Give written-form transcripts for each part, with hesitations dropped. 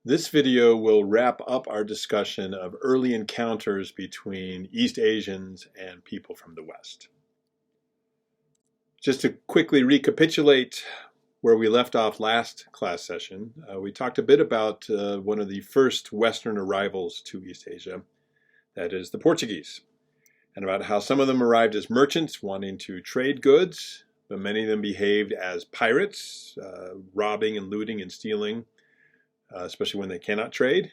This video will wrap up our discussion of early encounters between East Asians and people from the West. Just to quickly recapitulate where we left off last class session, we talked a bit about one of the first Western arrivals to East Asia, that is the Portuguese, and about how some of them arrived as merchants wanting to trade goods, but many of them behaved as pirates, robbing and looting and stealing, especially when they cannot trade,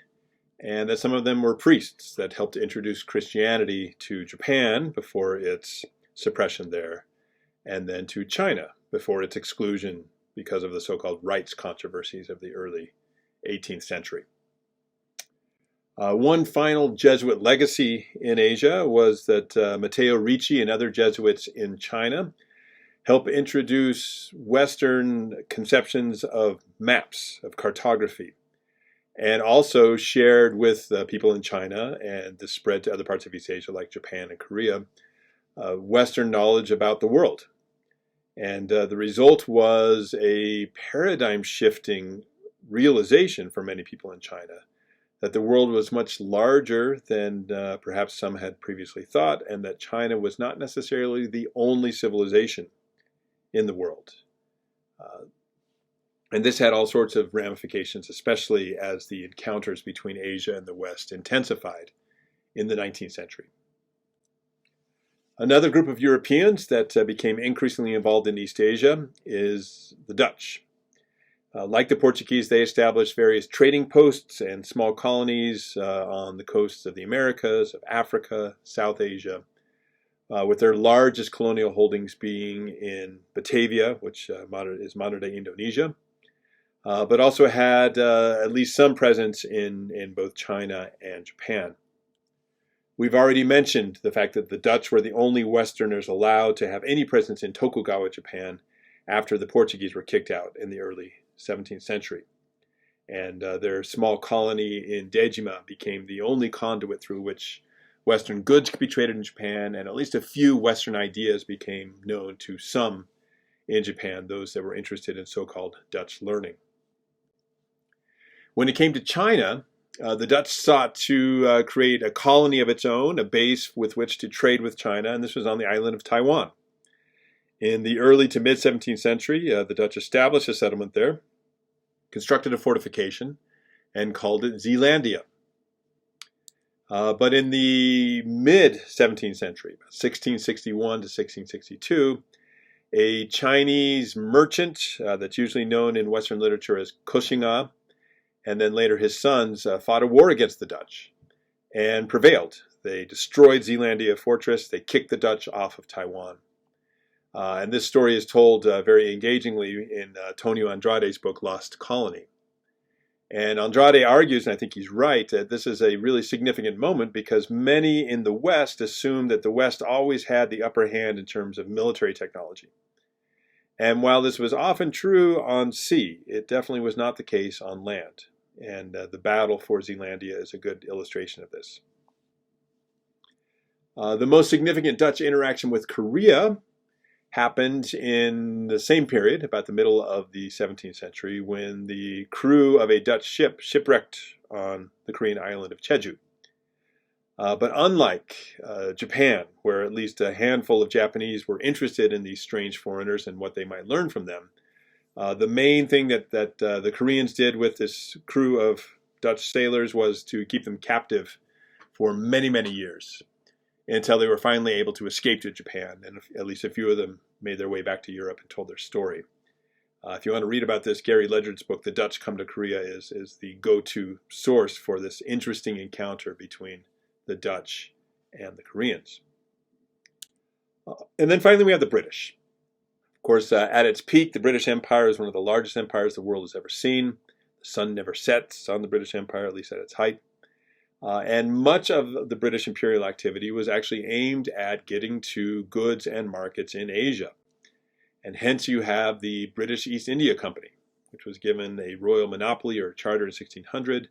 and that some of them were priests that helped to introduce Christianity to Japan before its suppression there, and then to China before its exclusion because of the so-called rights controversies of the early 18th century. One final Jesuit legacy in Asia was that Matteo Ricci and other Jesuits in China helped introduce Western conceptions of maps, of cartography, and also shared with people in China and the spread to other parts of East Asia like Japan and Korea, Western knowledge about the world. And the result was a paradigm-shifting realization for many people in China that the world was much larger than perhaps some had previously thought, and that China was not necessarily the only civilization in the world. And this had all sorts of ramifications, especially as the encounters between Asia and the West intensified in the 19th century. Another group of Europeans that became increasingly involved in East Asia is the Dutch. Like the Portuguese, they established various trading posts and small colonies on the coasts of the Americas, of Africa, South Asia, with their largest colonial holdings being in Batavia, which is modern-day Indonesia, but also had at least some presence in both China and Japan. We've already mentioned the fact that the Dutch were the only Westerners allowed to have any presence in Tokugawa, Japan, after the Portuguese were kicked out in the early 17th century. And their small colony in Dejima became the only conduit through which Western goods could be traded in Japan, and at least a few Western ideas became known to some in Japan, those that were interested in so-called Dutch learning. When it came to China, the Dutch sought to create a colony of its own, a base with which to trade with China, and this was on the island of Taiwan. In the early to mid-17th century, the Dutch established a settlement there, constructed a fortification, and called it Zeelandia. But in the mid-17th century, 1661 to 1662, a Chinese merchant that's usually known in Western literature as Koxinga, and then later his sons fought a war against the Dutch and prevailed. They destroyed Zeelandia fortress. They kicked the Dutch off of Taiwan. And this story is told very engagingly in Tonio Andrade's book, Lost Colony. And Andrade argues, and I think he's right, that this is a really significant moment because many in the West assumed that the West always had the upper hand in terms of military technology. And while this was often true on sea, it definitely was not the case on land. And the battle for Zeelandia is a good illustration of this. The most significant Dutch interaction with Korea happened in the same period, about the middle of the 17th century, when the crew of a Dutch ship shipwrecked on the Korean island of Jeju. But unlike Japan, where at least a handful of Japanese were interested in these strange foreigners and what they might learn from them, the main thing that the Koreans did with this crew of Dutch sailors was to keep them captive for many, many years until they were finally able to escape to Japan. And at least a few of them made their way back to Europe and told their story. If you want to read about this, Gary Ledger's book, The Dutch Come to Korea, is the go-to source for this interesting encounter between the Dutch and the Koreans. And then finally we have the British. Of course, at its peak, the British Empire is one of the largest empires the world has ever seen. The sun never sets on the British Empire, at least at its height. And much of the British imperial activity was actually aimed at getting to goods and markets in Asia. And hence you have the British East India Company, which was given a royal monopoly or charter in 1600.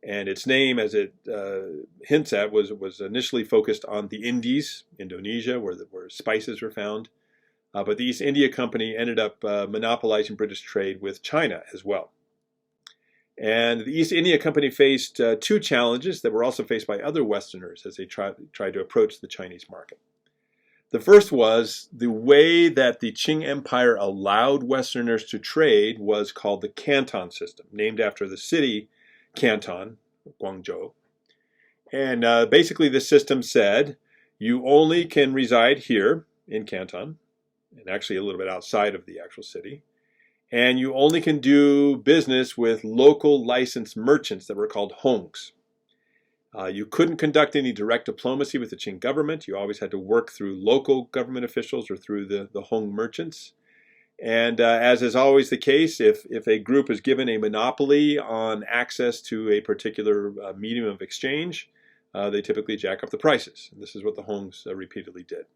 And its name, as it hints at, was initially focused on the Indies, Indonesia, where spices were found. But the East India Company ended up monopolizing British trade with China as well. And the East India Company faced two challenges that were also faced by other Westerners as they tried to approach the Chinese market. The first was the way that the Qing Empire allowed Westerners to trade was called the Canton system, named after the city Canton, Guangzhou. And basically the system said you only can reside here in Canton, and actually a little bit outside of the actual city, and you only can do business with local licensed merchants that were called hongs. You couldn't conduct any direct diplomacy with the Qing government. You always had to work through local government officials or through the Hong merchants. And as is always the case, if a group is given a monopoly on access to a particular medium of exchange, they typically jack up the prices. And this is what the Hongs repeatedly did.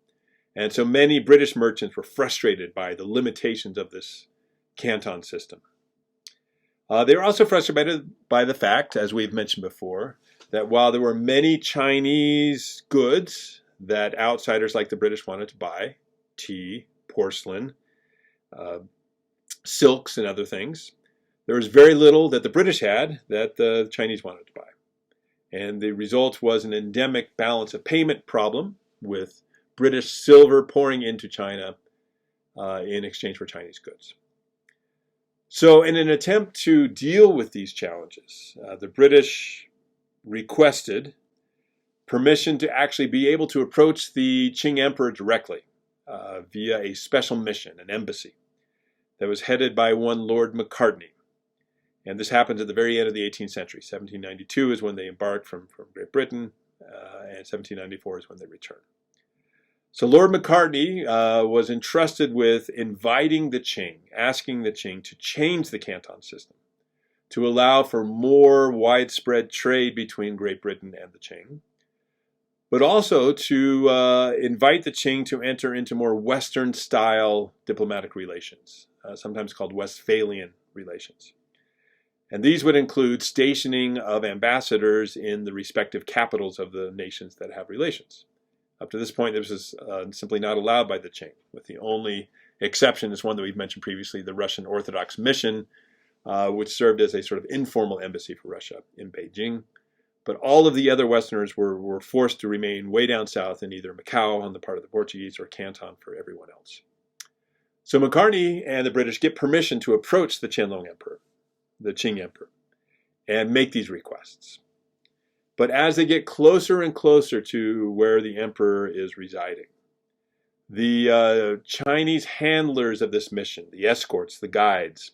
And so many British merchants were frustrated by the limitations of this Canton system. They were also frustrated by the fact, as we've mentioned before, that while there were many Chinese goods that outsiders like the British wanted to buy, tea, porcelain, silks, and other things, there was very little that the British had that the Chinese wanted to buy. And the result was an endemic balance of payment problem with British silver pouring into China in exchange for Chinese goods. So in an attempt to deal with these challenges, the British requested permission to actually be able to approach the Qing Emperor directly via a special mission, an embassy, that was headed by one Lord Macartney. And this happened at the very end of the 18th century. 1792 is when they embarked from Great Britain, and 1794 is when they returned. So Lord Macartney was entrusted with inviting the Qing, asking the Qing to change the Canton system to allow for more widespread trade between Great Britain and the Qing, but also to invite the Qing to enter into more Western-style diplomatic relations, sometimes called Westphalian relations. And these would include stationing of ambassadors in the respective capitals of the nations that have relations. Up to this point, this was simply not allowed by the Qing, with the only exception is one that we've mentioned previously, the Russian Orthodox Mission, which served as a sort of informal embassy for Russia in Beijing. But all of the other Westerners were forced to remain way down south in either Macau on the part of the Portuguese or Canton for everyone else. So Macartney and the British get permission to approach the Qianlong Emperor, the Qing Emperor, and make these requests. But as they get closer and closer to where the emperor is residing, the Chinese handlers of this mission, the escorts, the guides,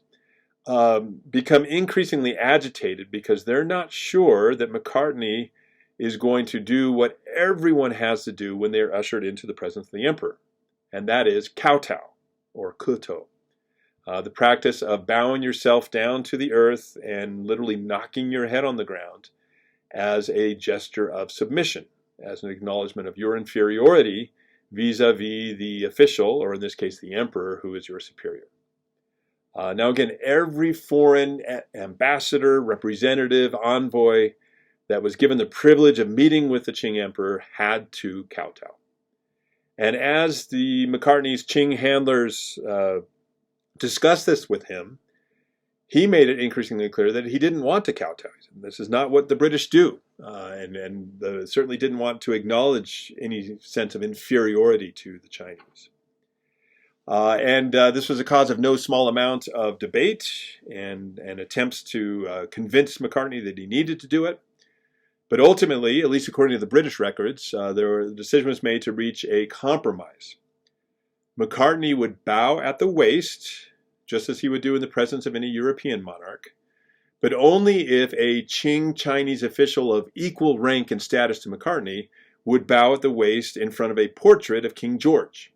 become increasingly agitated because they're not sure that Macartney is going to do what everyone has to do when they're ushered into the presence of the emperor, and that is kowtow, or kuto, the practice of bowing yourself down to the earth and literally knocking your head on the ground as a gesture of submission, as an acknowledgement of your inferiority vis-a-vis the official, or in this case the emperor, who is your superior. Now again, every foreign ambassador, representative, envoy that was given the privilege of meeting with the Qing Emperor had to kowtow. And as the Macartney's Qing handlers discussed this with him, he made it increasingly clear that he didn't want to kowtow. This is not what the British do, and certainly didn't want to acknowledge any sense of inferiority to the Chinese. This was a cause of no small amount of debate and attempts to convince Macartney that he needed to do it. But ultimately, at least according to the British records, the decision was made to reach a compromise. Macartney would bow at the waist, just as he would do in the presence of any European monarch, but only if a Qing Chinese official of equal rank and status to Macartney would bow at the waist in front of a portrait of King George.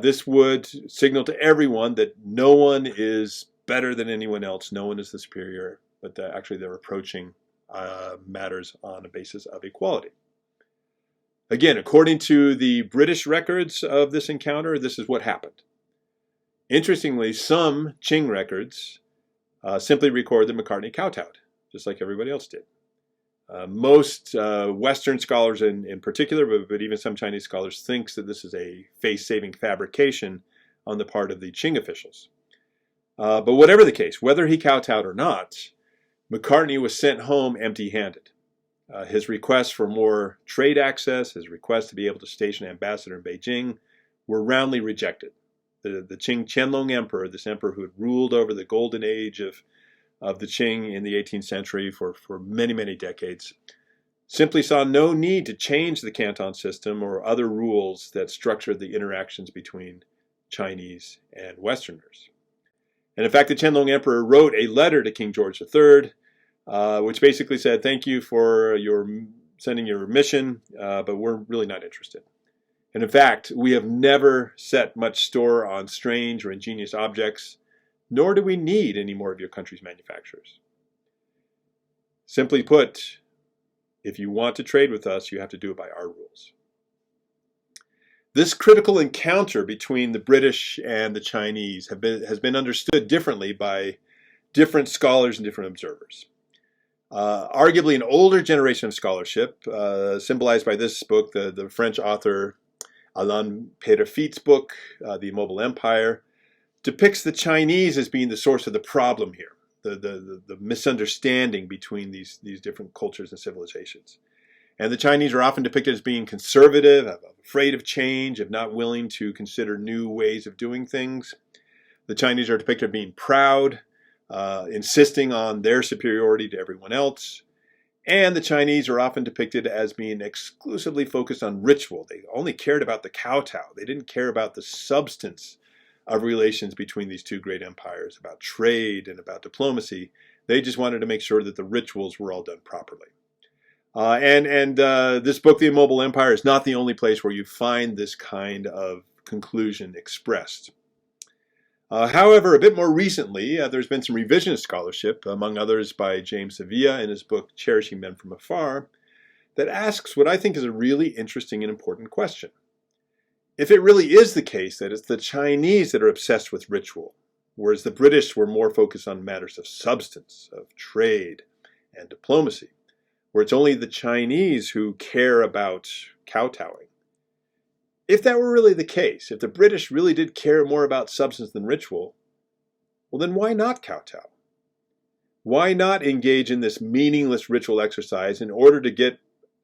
This would signal to everyone that no one is better than anyone else, no one is the superior, but actually they're approaching matters on a basis of equality. Again, according to the British records of this encounter, this is what happened. Interestingly, some Qing records simply record that Macartney kowtowed, just like everybody else did. Most Western scholars in particular, but even some Chinese scholars, thinks that this is a face-saving fabrication on the part of the Qing officials. But whatever the case, whether he kowtowed or not, Macartney was sent home empty-handed. His requests for more trade access, his request to be able to station an ambassador in Beijing, were roundly rejected. The Qing Qianlong Emperor, this emperor who had ruled over the golden age of the Qing in the 18th century for many, many decades, simply saw no need to change the Canton system or other rules that structured the interactions between Chinese and Westerners. And in fact, the Qianlong Emperor wrote a letter to King George III, which basically said, thank you for sending your mission, but we're really not interested. And in fact, we have never set much store on strange or ingenious objects, nor do we need any more of your country's manufacturers. Simply put, if you want to trade with us, you have to do it by our rules. This critical encounter between the British and the Chinese has been understood differently by different scholars and different observers. Arguably an older generation of scholarship, symbolized by this book, the French author Alain Pérefitz's book, The Immobile Empire, depicts the Chinese as being the source of the problem here, the misunderstanding between these different cultures and civilizations. And the Chinese are often depicted as being conservative, afraid of change, of not willing to consider new ways of doing things. The Chinese are depicted as being proud, insisting on their superiority to everyone else. And the Chinese are often depicted as being exclusively focused on ritual. They only cared about the kowtow. They didn't care about the substance of relations between these two great empires, about trade and about diplomacy. They just wanted to make sure that the rituals were all done properly. This book, The Immobile Empire, is not the only place where you find this kind of conclusion expressed. However, a bit more recently, there's been some revisionist scholarship, among others by James Sevilla in his book, Cherishing Men from Afar, that asks what I think is a really interesting and important question. If it really is the case that it's the Chinese that are obsessed with ritual, whereas the British were more focused on matters of substance, of trade and diplomacy, where it's only the Chinese who care about kowtowing. If that were really the case, if the British really did care more about substance than ritual, well then why not kowtow? Why not engage in this meaningless ritual exercise in order to get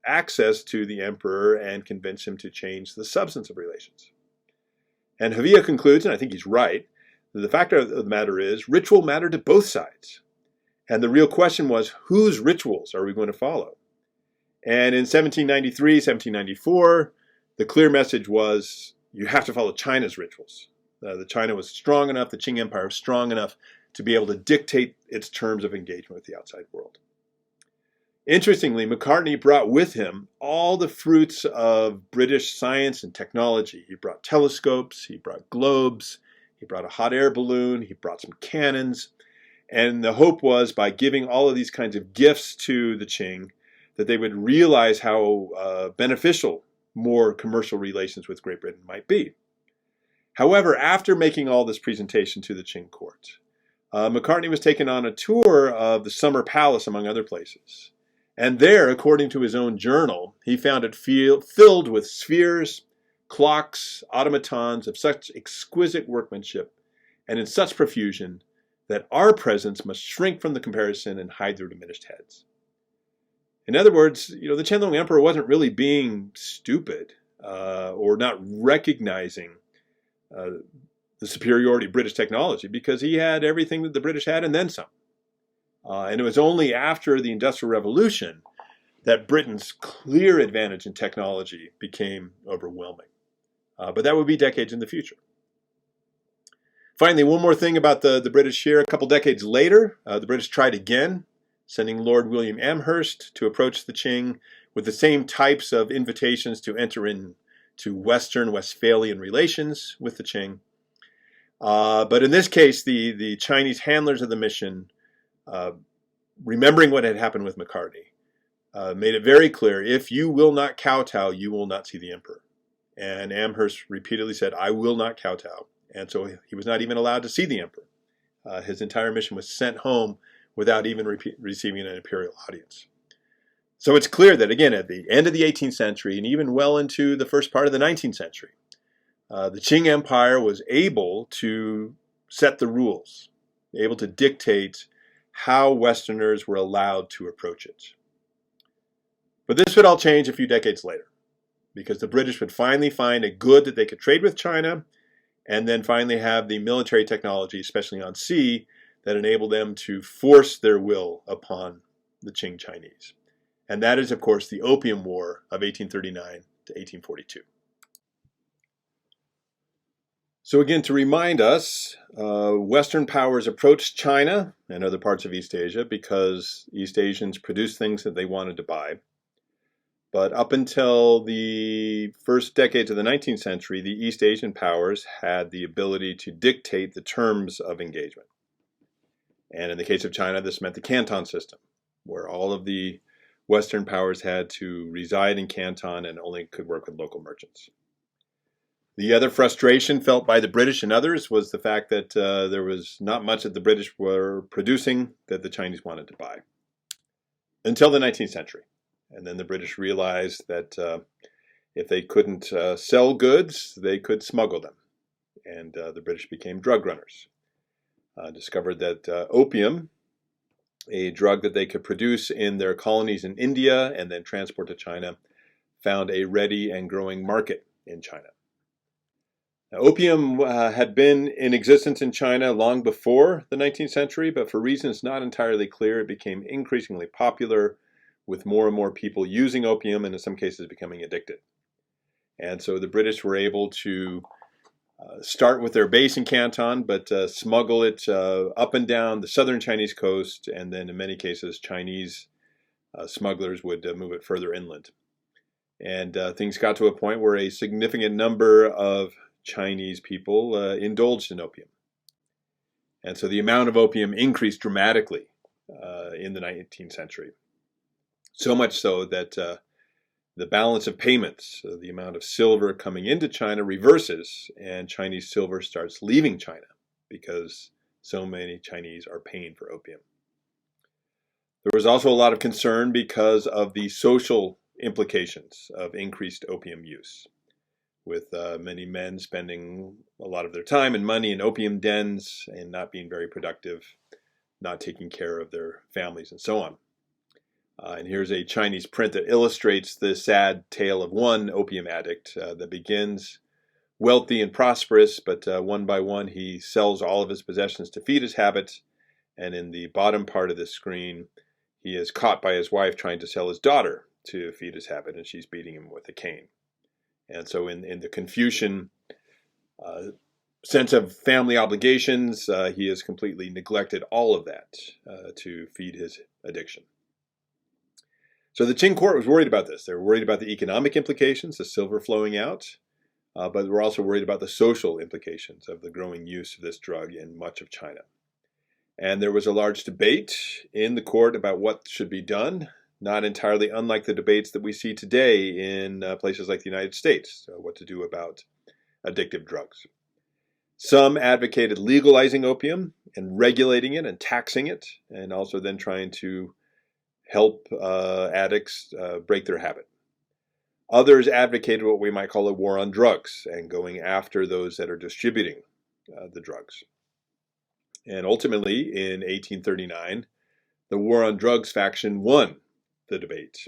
access to the emperor and convince him to change the substance of relations? And Sevilla concludes, and I think he's right, that the fact of the matter is ritual mattered to both sides. And the real question was, whose rituals are we going to follow? And in 1793, 1794, the clear message was, you have to follow China's rituals. The China was strong enough, the Qing Empire was strong enough to be able to dictate its terms of engagement with the outside world. Interestingly, Macartney brought with him all the fruits of British science and technology. He brought telescopes, he brought globes, he brought a hot air balloon, he brought some cannons. And the hope was, by giving all of these kinds of gifts to the Qing, that they would realize how beneficial more commercial relations with Great Britain might be. However, after making all this presentation to the Qing court, Macartney was taken on a tour of the Summer Palace, among other places. And there, according to his own journal, he found it filled with spheres, clocks, automatons of such exquisite workmanship and in such profusion that our presence must shrink from the comparison and hide their diminished heads. In other words, the Qianlong Emperor wasn't really being stupid or not recognizing the superiority of British technology, because he had everything that the British had and then some. And it was only after the Industrial Revolution that Britain's clear advantage in technology became overwhelming. But that would be decades in the future. Finally, one more thing about the British here. A couple decades later, the British tried again, sending Lord William Amherst to approach the Qing with the same types of invitations to enter into Western Westphalian relations with the Qing. But in this case, the Chinese handlers of the mission, remembering what had happened with Macartney, made it very clear, if you will not kowtow, you will not see the emperor. And Amherst repeatedly said, I will not kowtow. And so he was not even allowed to see the emperor. His entire mission was sent home without even receiving an imperial audience. So it's clear that, again, at the end of the 18th century and even well into the first part of the 19th century, the Qing Empire was able to set the rules. able to dictate how Westerners were allowed to approach it. But this would all change a few decades later, because the British would finally find a good that they could trade with China, and then finally have the military technology, especially on sea, that enabled them to force their will upon the Qing Chinese. And that is, of course, the Opium War of 1839 to 1842. So again, to remind us, Western powers approached China and other parts of East Asia because East Asians produced things that they wanted to buy. But up until the first decades of the 19th century, the East Asian powers had the ability to dictate the terms of engagement. And in the case of China, this meant the Canton system, where all of the Western powers had to reside in Canton and only could work with local merchants. The other frustration felt by the British and others was the fact that there was not much that the British were producing that the Chinese wanted to buy until the 19th century. And then the British realized that if they couldn't sell goods, they could smuggle them. And the British became drug runners. Discovered that opium, a drug that they could produce in their colonies in India and then transport to China, found a ready and growing market in China. Now, opium had been in existence in China long before the 19th century, but for reasons not entirely clear, it became increasingly popular, with more and more people using opium and in some cases becoming addicted. And so the British were able to start with their base in Canton, but smuggle it up and down the southern Chinese coast, and then in many cases Chinese smugglers would move it further inland. And things got to a point where a significant number of Chinese people indulged in opium. And so the amount of opium increased dramatically in the 19th century. So much so that the balance of payments, the amount of silver coming into China, reverses, and Chinese silver starts leaving China because so many Chinese are paying for opium. There was also a lot of concern because of the social implications of increased opium use, with many men spending a lot of their time and money in opium dens and not being very productive, not taking care of their families, and so on. And here's a Chinese print that illustrates the sad tale of one opium addict that begins wealthy and prosperous, but one by one he sells all of his possessions to feed his habit. And in the bottom part of the screen, he is caught by his wife trying to sell his daughter to feed his habit, and she's beating him with a cane. And so in the Confucian sense of family obligations, he has completely neglected all of that to feed his addiction. So the Qing court was worried about this. They were worried about the economic implications, the silver flowing out, but they were also worried about the social implications of the growing use of this drug in much of China. And there was a large debate in the court about what should be done, not entirely unlike the debates that we see today in places like the United States, so what to do about addictive drugs. Some advocated legalizing opium and regulating it and taxing it, and also then trying to help addicts break their habit. Others advocated what we might call a war on drugs and going after those that are distributing the drugs. And ultimately, in 1839, the war on drugs faction won the debate.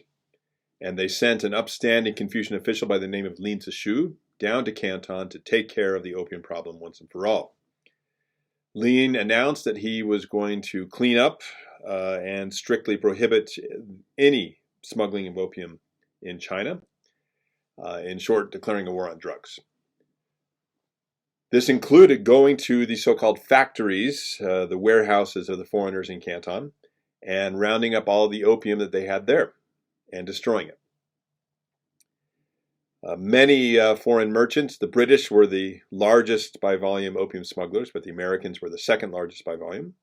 And they sent an upstanding Confucian official by the name of Lin Zexu down to Canton to take care of the opium problem once and for all. Lin announced that he was going to clean up and strictly prohibit any smuggling of opium in China. In short, declaring a war on drugs. This included going to the so-called factories, the warehouses of the foreigners in Canton, and rounding up all the opium that they had there and destroying it. Many foreign merchants, the British were the largest by volume opium smugglers, but the Americans were the second largest by volume.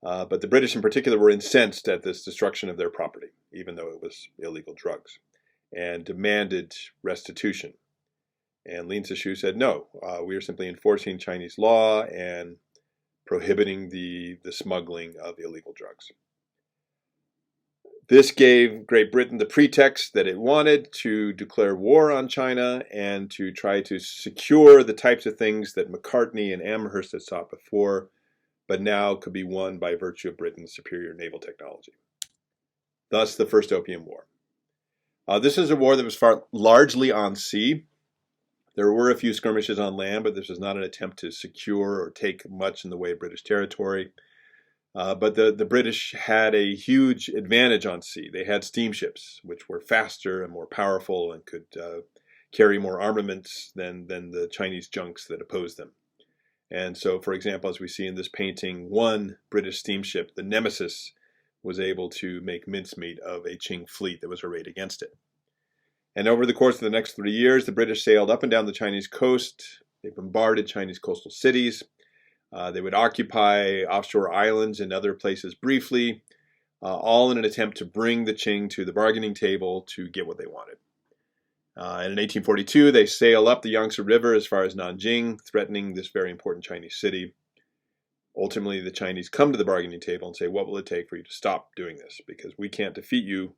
But the British in particular were incensed at this destruction of their property, even though it was illegal drugs, and demanded restitution. And Lin Zexu said, no, we are simply enforcing Chinese law and prohibiting the smuggling of illegal drugs. This gave Great Britain the pretext that it wanted to declare war on China and to try to secure the types of things that Macartney and Amherst had sought before, but now could be won by virtue of Britain's superior naval technology. Thus, the First Opium War. This is a war that was fought largely on sea. There were a few skirmishes on land, but this was not an attempt to secure or take much in the way of British territory. But the British had a huge advantage on sea. They had steamships, which were faster and more powerful and could carry more armaments than the Chinese junks that opposed them. And so, for example, as we see in this painting, one British steamship, the Nemesis, was able to make mincemeat of a Qing fleet that was arrayed against it. And over the course of the next 3 years, the British sailed up and down the Chinese coast. They bombarded Chinese coastal cities. They would occupy offshore islands and other places briefly, all in an attempt to bring the Qing to the bargaining table to get what they wanted. And in 1842, they sail up the Yangtze River as far as Nanjing, threatening this very important Chinese city. Ultimately, the Chinese come to the bargaining table and say, what will it take for you to stop doing this? Because we can't defeat you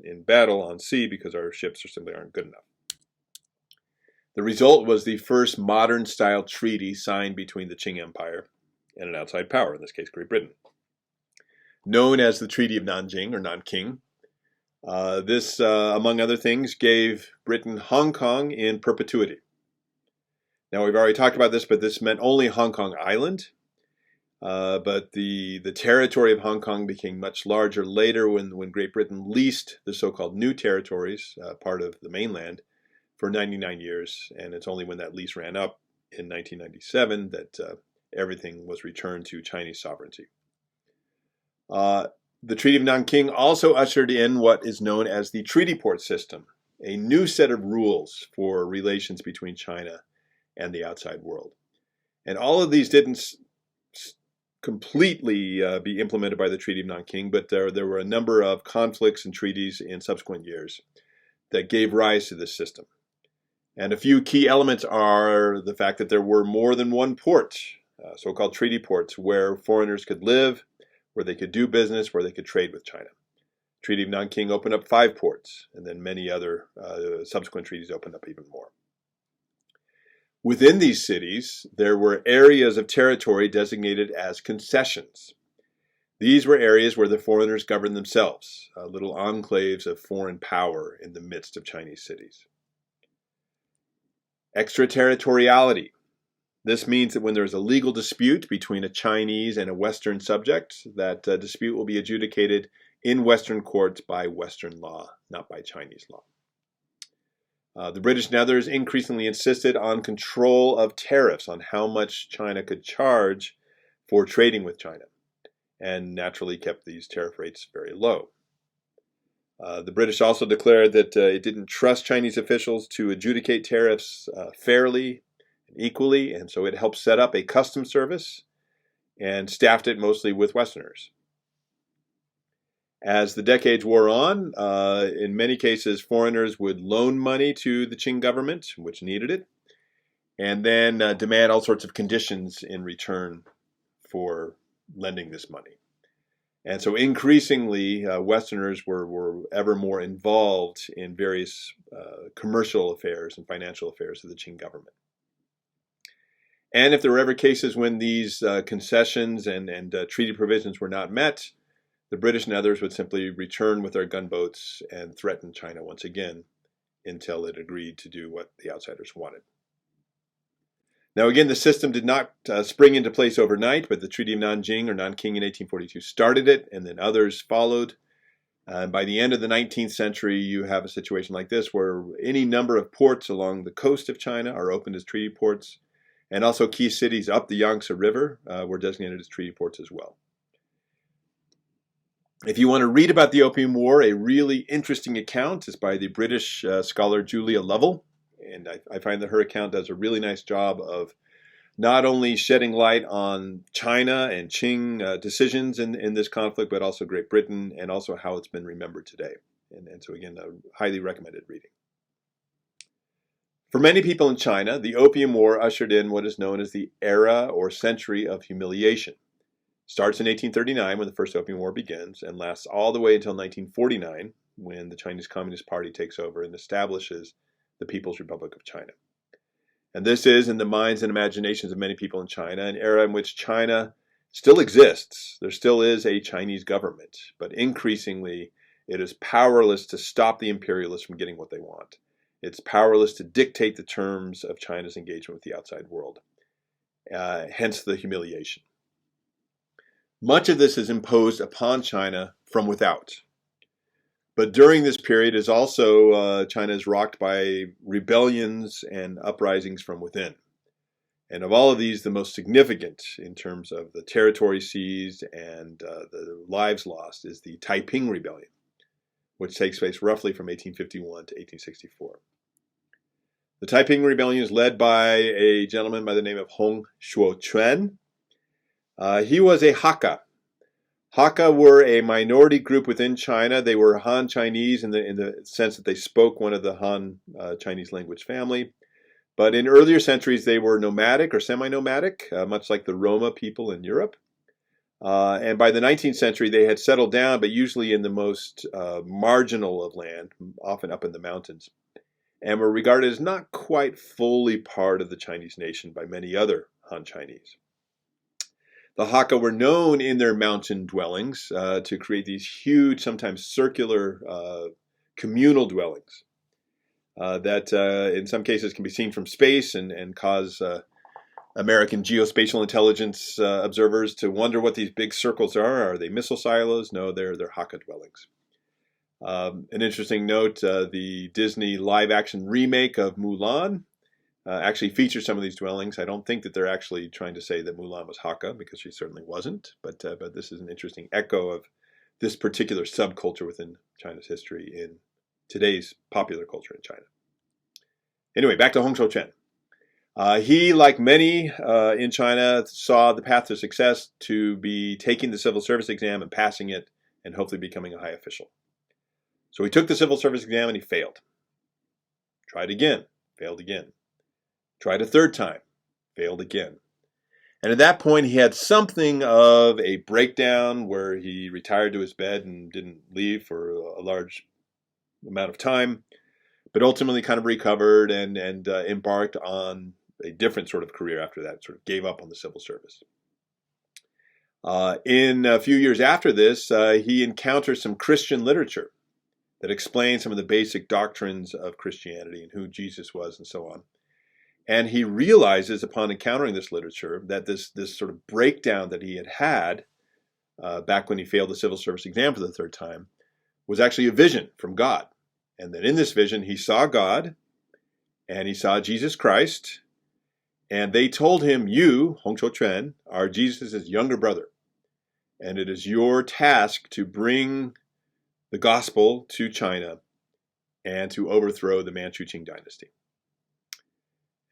in battle on sea because our ships simply aren't good enough. The result was the first modern-style treaty signed between the Qing Empire and an outside power, in this case Great Britain. Known as the Treaty of Nanjing, or Nanking, this, among other things, gave Britain Hong Kong in perpetuity. Now, we've already talked about this, but this meant only Hong Kong Island. But the territory of Hong Kong became much larger later when Great Britain leased the so-called New Territories, part of the mainland, for 99 years. And it's only when that lease ran up in 1997 that everything was returned to Chinese sovereignty. The Treaty of Nanking also ushered in what is known as the treaty port system, a new set of rules for relations between China and the outside world. And all of these didn't completely be implemented by the Treaty of Nanking, but there were a number of conflicts and treaties in subsequent years that gave rise to this system. And a few key elements are the fact that there were more than one port, so-called treaty ports, where foreigners could live, where they could do business, where they could trade with China. Treaty of Nanking opened up 5 ports, and then many other subsequent treaties opened up even more. Within these cities, there were areas of territory designated as concessions. These were areas where the foreigners governed themselves, little enclaves of foreign power in the midst of Chinese cities. Extraterritoriality. This means that when there is a legal dispute between a Chinese and a Western subject, that dispute will be adjudicated in Western courts by Western law, not by Chinese law. The British and others increasingly insisted on control of tariffs, on how much China could charge for trading with China, and naturally kept these tariff rates very low. The British also declared that it didn't trust Chinese officials to adjudicate tariffs fairly and equally, and so it helped set up a customs service and staffed it mostly with Westerners. As the decades wore on, in many cases, foreigners would loan money to the Qing government, which needed it, and then demand all sorts of conditions in return for lending this money. And so increasingly, Westerners were ever more involved in various commercial affairs and financial affairs of the Qing government. And if there were ever cases when these concessions and treaty provisions were not met, the British and others would simply return with their gunboats and threaten China once again until it agreed to do what the outsiders wanted. Now again, the system did not spring into place overnight, but the Treaty of Nanjing or Nanking in 1842 started it, and then others followed. By the end of the 19th century, you have a situation like this where any number of ports along the coast of China are opened as treaty ports, and also key cities up the Yangtze River were designated as treaty ports as well. If you want to read about the Opium War, a really interesting account is by the British scholar Julia Lovell. And I find that her account does a really nice job of not only shedding light on China and Qing decisions in this conflict, but also Great Britain and also how it's been remembered today. And so again, a highly recommended reading. For many people in China, the Opium War ushered in what is known as the era or century of humiliation. Starts in 1839 when the First Opium War begins and lasts all the way until 1949 when the Chinese Communist Party takes over and establishes the People's Republic of China. And this is, in the minds and imaginations of many people in China, an era in which China still exists. There still is a Chinese government, but increasingly it is powerless to stop the imperialists from getting what they want. It's powerless to dictate the terms of China's engagement with the outside world, hence the humiliation. Much of this is imposed upon China from without. But during this period is also China is rocked by rebellions and uprisings from within. And of all of these, the most significant in terms of the territory seized and the lives lost is the Taiping Rebellion, which takes place roughly from 1851 to 1864. The Taiping Rebellion is led by a gentleman by the name of Hong Shuo-chuen. He was a Hakka. Hakka were a minority group within China. They were Han Chinese in the sense that they spoke one of the Han Chinese language family. But in earlier centuries, they were nomadic or semi-nomadic, much like the Roma people in Europe. And by the 19th century, they had settled down, but usually in the most marginal of land, often up in the mountains, and were regarded as not quite fully part of the Chinese nation by many other Han Chinese. The Hakka were known in their mountain dwellings to create these huge, sometimes circular communal dwellings that in some cases can be seen from space and cause American geospatial intelligence observers to wonder what these big circles are. Are they missile silos? No, they're Hakka dwellings. An interesting note, the Disney live-action remake of Mulan actually features some of these dwellings. I don't think that they're actually trying to say that Mulan was Hakka, because she certainly wasn't, but this is an interesting echo of this particular subculture within China's history in today's popular culture in China. Anyway, back to Hong Shuo-chuen. He, like many in China, saw the path to success to be taking the civil service exam and passing it and hopefully becoming a high official. So he took the civil service exam and he failed. Tried again, failed again. Tried a third time, failed again. And at that point, he had something of a breakdown where he retired to his bed and didn't leave for a large amount of time, but ultimately kind of recovered and embarked on a different sort of career after that, sort of gave up on the civil service. In a few years after this, he encounters some Christian literature that explains some of the basic doctrines of Christianity and who Jesus was and so on. And he realizes upon encountering this literature that this sort of breakdown that he had back when he failed the civil service exam for the third time was actually a vision from God. And that in this vision, he saw God and he saw Jesus Christ. And they told him, you, Hong Shuo-chuen, are Jesus' younger brother. And it is your task to bring the gospel to China and to overthrow the Manchu Qing dynasty.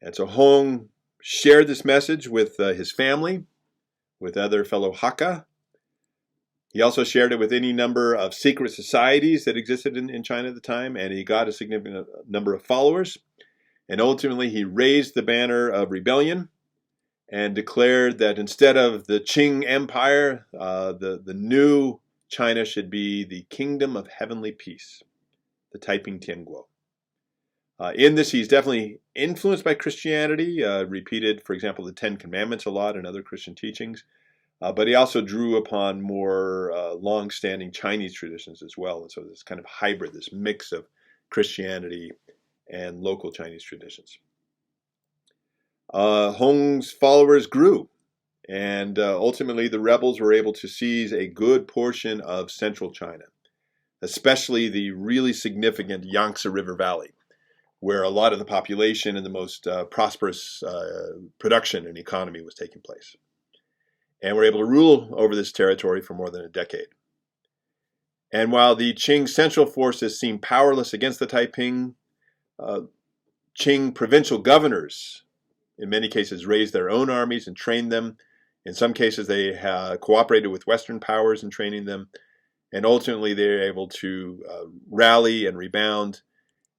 And so Hong shared this message with his family, with other fellow Hakka. He also shared it with any number of secret societies that existed in China at the time, and he got a significant number of followers. And ultimately, he raised the banner of rebellion and declared that instead of the Qing Empire, the new China should be the kingdom of heavenly peace, the Taiping Tianguo. In this, he's definitely influenced by Christianity, repeated, for example, the Ten Commandments a lot and other Christian teachings. But he also drew upon more long-standing Chinese traditions as well. And so this kind of hybrid, this mix of Christianity and local Chinese traditions. Hong's followers grew. And ultimately, the rebels were able to seize a good portion of central China, especially the really significant Yangtze River Valley, where a lot of the population and the most prosperous production and economy was taking place. And were able to rule over this territory for more than a decade. And while the Qing central forces seemed powerless against the Taiping, Qing provincial governors, in many cases, raised their own armies and trained them. In some cases, they cooperated with Western powers in training them. And ultimately, they were able to rally and rebound.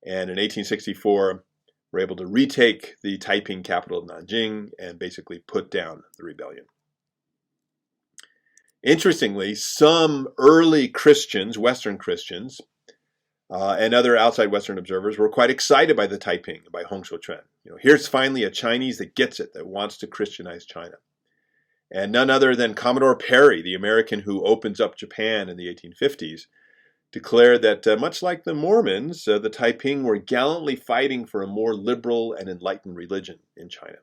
And in 1864, were able to retake the Taiping capital of Nanjing and basically put down the rebellion. Interestingly, some early Christians, Western Christians, and other outside Western observers were quite excited by the Taiping, by Hong Shuo-chuen. Here's finally a Chinese that gets it, that wants to Christianize China. And none other than Commodore Perry, the American who opens up Japan in the 1850s, declared that much like the Mormons, the Taiping were gallantly fighting for a more liberal and enlightened religion in China.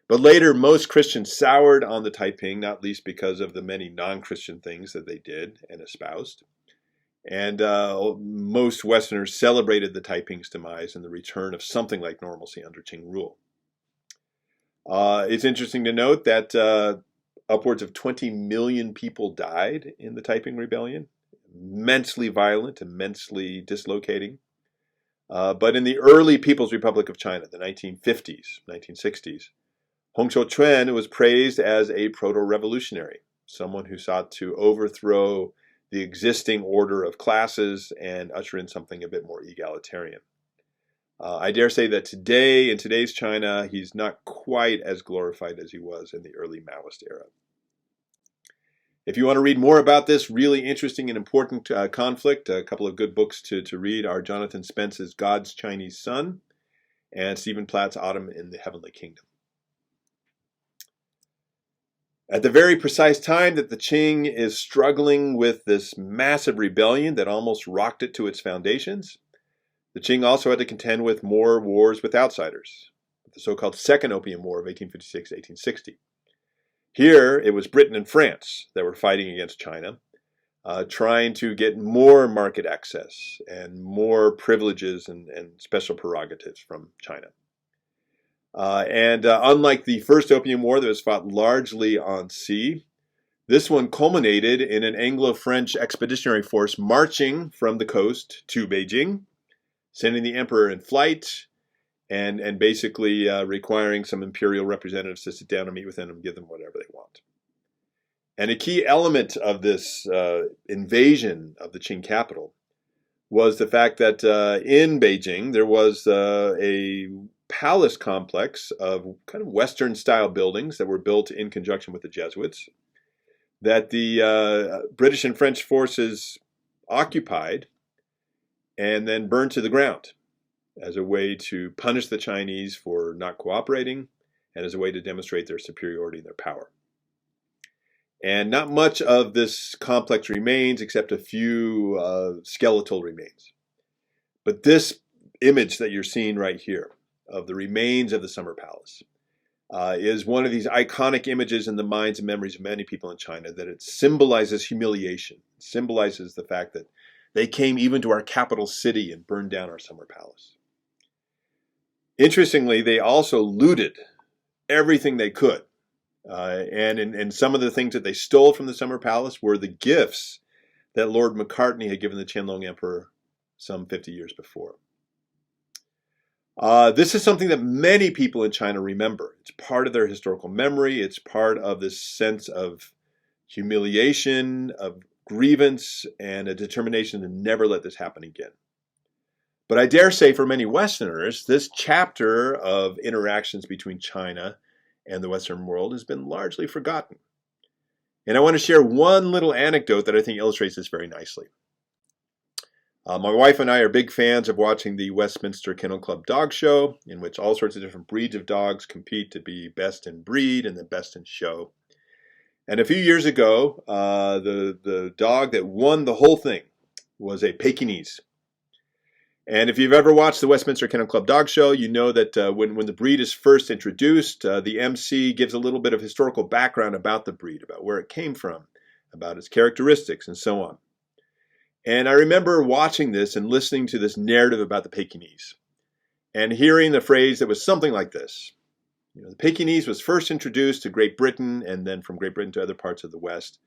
But later, most Christians soured on the Taiping, not least because of the many non-Christian things that they did and espoused. And most Westerners celebrated the Taiping's demise and the return of something like normalcy under Qing rule. It's interesting to note that upwards of 20 million people died in the Taiping Rebellion. Immensely violent, immensely dislocating. But in the early People's Republic of China, the 1950s, 1960s, Hong Xiuquan was praised as a proto-revolutionary, someone who sought to overthrow the existing order of classes and usher in something a bit more egalitarian. I dare say that today, in today's China, he's not quite as glorified as he was in the early Maoist era. If you want to read more about this really interesting and important conflict, a couple of good books to read are Jonathan Spence's God's Chinese Son and Stephen Platt's Autumn in the Heavenly Kingdom. At the very precise time that the Qing is struggling with this massive rebellion that almost rocked it to its foundations, the Qing also had to contend with more wars with outsiders, the so-called Second Opium War of 1856-1860. Here, it was Britain and France that were fighting against China, trying to get more market access and more privileges and special prerogatives from China. Unlike the First Opium War that was fought largely on sea, this one culminated in an Anglo-French expeditionary force marching from the coast to Beijing, sending the emperor in flight, and basically requiring some imperial representatives to sit down and meet with them and give them whatever they want. And a key element of this invasion of the Qing capital was the fact that in Beijing there was a palace complex of kind of Western-style buildings that were built in conjunction with the Jesuits that the British and French forces occupied and then burned to the ground as a way to punish the Chinese for not cooperating and as a way to demonstrate their superiority and their power. And not much of this complex remains except a few skeletal remains. But this image that you're seeing right here of the remains of the Summer Palace is one of these iconic images in the minds and memories of many people in China, that it symbolizes humiliation, it symbolizes the fact that they came even to our capital city and burned down our Summer Palace. Interestingly, they also looted everything they could. And some of the things that they stole from the Summer Palace were the gifts that Lord Macartney had given the Qianlong Emperor some 50 years before. This is something that many people in China remember. It's part of their historical memory. It's part of this sense of humiliation, of grievance, and a determination to never let this happen again. But I dare say for many Westerners, this chapter of interactions between China and the Western world has been largely forgotten. And I want to share one little anecdote that I think illustrates this very nicely. My wife and I are big fans of watching the Westminster Kennel Club dog show, in which all sorts of different breeds of dogs compete to be best in breed and the best in show. And a few years ago, the dog that won the whole thing was a Pekingese. And if you've ever watched the Westminster Kennel Club dog show, you know that when the breed is first introduced, the MC gives a little bit of historical background about the breed, about where it came from, about its characteristics, and so on. And I remember watching this and listening to this narrative about the Pekingese and hearing the phrase that was something like this. You know, the Pekingese was first introduced to Great Britain and then from Great Britain to other parts of the West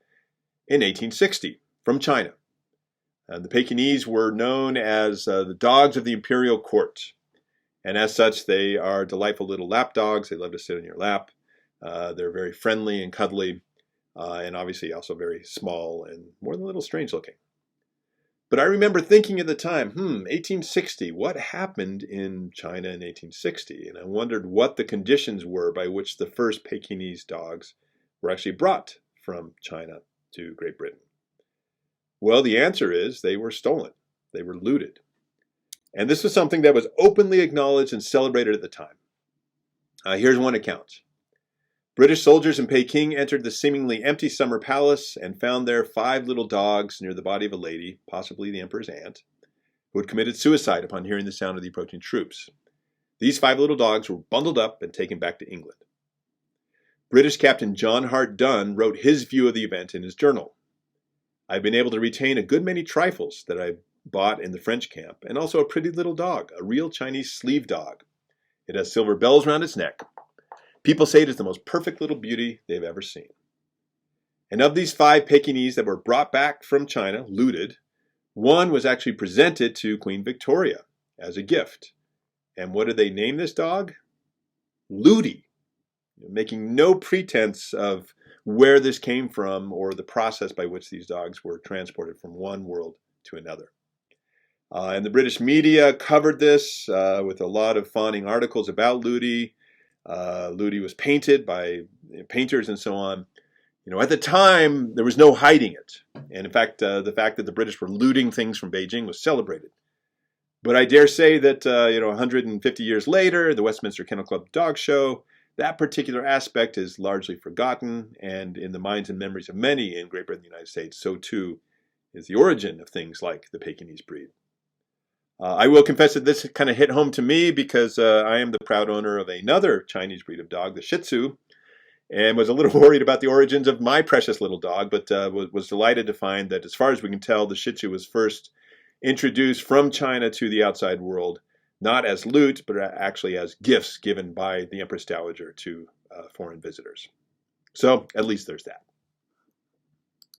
in 1860 from China. The Pekingese were known as the dogs of the imperial court. And as such, they are delightful little lap dogs. They love to sit on your lap. They're very friendly and cuddly, and obviously also very small and more than a little strange looking. But I remember thinking at the time, 1860, what happened in China in 1860? And I wondered what the conditions were by which the first Pekingese dogs were actually brought from China to Great Britain. Well, the answer is they were stolen. They were looted. And this was something that was openly acknowledged and celebrated at the time. Here's one account. British soldiers in Peking entered the seemingly empty summer palace and found there 5 little dogs near the body of a lady, possibly the emperor's aunt, who had committed suicide upon hearing the sound of the approaching troops. These 5 little dogs were bundled up and taken back to England. British Captain John Hart Dunn wrote his view of the event in his journal. "I've been able to retain a good many trifles that I bought in the French camp, and also a pretty little dog, a real Chinese sleeve dog. It has silver bells around its neck. People say it is the most perfect little beauty they've ever seen." And of these 5 Pekingese that were brought back from China, looted, one was actually presented to Queen Victoria as a gift. And what did they name this dog? Ludi, making no pretense of where this came from or the process by which these dogs were transported from one world to another. And the British media covered this with a lot of fawning articles about Ludi. Ludi was painted by painters and so on. At the time, there was no hiding it. And in fact, the fact that the British were looting things from Beijing was celebrated. But I dare say that, 150 years later, the Westminster Kennel Club Dog Show, that particular aspect is largely forgotten, and in the minds and memories of many in Great Britain and the United States, so too is the origin of things like the Pekingese breed. I will confess that this kind of hit home to me because I am the proud owner of another Chinese breed of dog, the Shih Tzu, and was a little worried about the origins of my precious little dog, but was delighted to find that as far as we can tell, the Shih Tzu was first introduced from China to the outside world, not as loot, but actually as gifts given by the Empress Dowager to foreign visitors. So at least there's that.